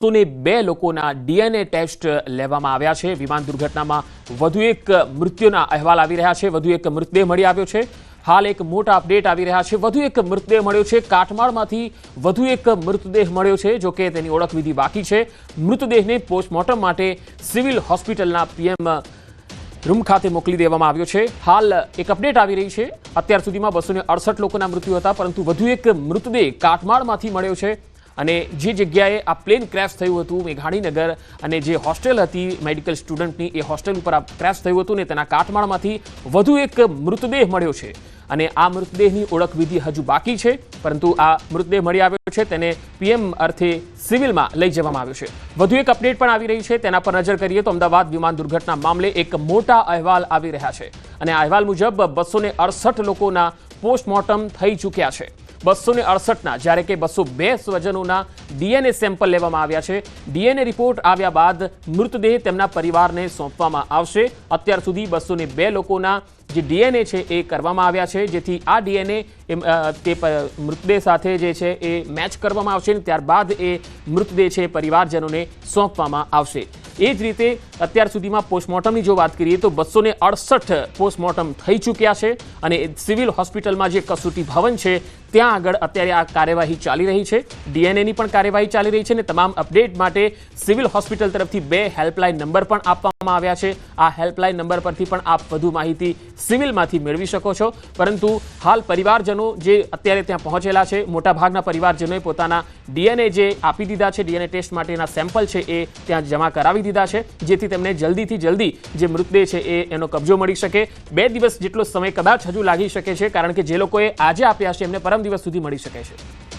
202 લોકોના DNA test લેવામાં આવ્યા છે। વિમાન દુર્ઘટનામાં વધુ એક મૃત્યુના અહેવાલ આવી રહ્યા છે। વધુ એક મૃતદેહ મળી આવ્યો છે। હાલ એક મોટા અપડેટ આવી રહ્યા છે। વધુ એક મૃતદેહ મળ્યો છે। કાટમાળમાંથી વધુ એક મૃતદેહ મળ્યો છે, જો કે તેની ઓળખવિધિ બાકી છે। મૃતદેહને પોસ્ટમોર્ટમ માટે સિવિલ હોસ્પિટલના પીએમ રૂમ ખાતે મોકલી દેવામાં આવ્યો છે। હાલ એક અપડેટ આવી રહી છે। અત્યાર સુધીમાં 268 લોકોના મૃત્યુ હતા, પરંતુ વધુ એક મૃતદેહ કાટમાળમાંથી મળ્યો છે। અને જે જગ્યાએ આ પ્લેન ક્રેશ થયું હતું મેઘાણીનગર, અને જે હોસ્ટેલ હતી મેડિકલ સ્ટુડન્ટની, એ હોસ્ટેલ ઉપર આ ક્રેશ થયું હતું ને તેના કાટમાળમાંથી વધુ એક મૃતદેહ મળ્યો છે। અને આ મૃતદેહની ઓળખવિધિ હજુ બાકી છે, પરંતુ આ મૃતદેહ મળી આવ્યો છે। તેને પીએમ અર્થે સિવિલમાં લઈ જવામાં આવ્યો છે। વધુ એક અપડેટ પણ આવી રહી છે, તેના પર નજર કરીએ તો અમદાવાદ વિમાન દુર્ઘટના મામલે એક મોટા અહેવાલ આવી રહ્યા છે। અને આ અહેવાલ મુજબ 268 લોકોના પોસ્ટમોર્ટમ થઈ ચૂક્યા છે। 268ના, જ્યારે કે 202 સ્વજનોના ડીએનએ સેમ્પલ લેવામાં આવ્યા છે। ડીએનએ રિપોર્ટ આવ્યા બાદ મૃતદેહ તેમના પરિવારને સોંપવામાં આવશે। અત્યાર સુધી 202 લોકોના જે ડીએનએ છે એ કરવામાં આવ્યા છે, જેથી આ ડીએનએ તે મૃતદેહ સાથે જે છે એ મેચ કરવામાં આવશે અને ત્યારબાદ એ મૃતદેહ છે પરિવારજનોને સોંપવામાં આવશે। એ જ રીતે અત્યાર સુધીમાં પોસ્ટમોર્ટમની જો વાત કરીએ તો 268 પોસ્ટમોર્ટમ થઈ ચૂક્યા છે। અને સિવિલ હોસ્પિટલમાં જે કસૂટી ભવન છે ત્યાં આગળ અત્યારે આ કાર્યવાહી ચાલી રહી છે। ડીએનએની પણ કાર્યવાહી ચાલી રહી છે અને તમામ અપડેટ માટે સિવિલ હોસ્પિટલ તરફથી 2 હેલ્પલાઇન નંબર પણ આપવામાં આવ્યા છે। આ હેલ્પલાઇન નંબર પરથી પણ આપ વધુ માહિતી સિવિલમાંથી મેળવી શકો છો। પરંતુ હાલ પરિવારજનો જે અત્યારે ત્યાં પહોંચેલા છે, મોટાભાગના પરિવારજનોએ પોતાના ડીએનએ જે આપી દીધા છે, ડીએનએ ટેસ્ટ માટેના સેમ્પલ છે એ ત્યાં જમા કરાવી દીધા છે, જેથી તેમને જલ્દીથી જલ્દી જે મૃતદેહ છે એનો કબજો મળી શકે। 2 દિવસ જેટલો સમય કદાચ હજુ લાગી શકે છે, કારણ કે જે લોકોએ આજે આપ્યા છે એમને પરમ દિવસ સુધી મળી શકે છે।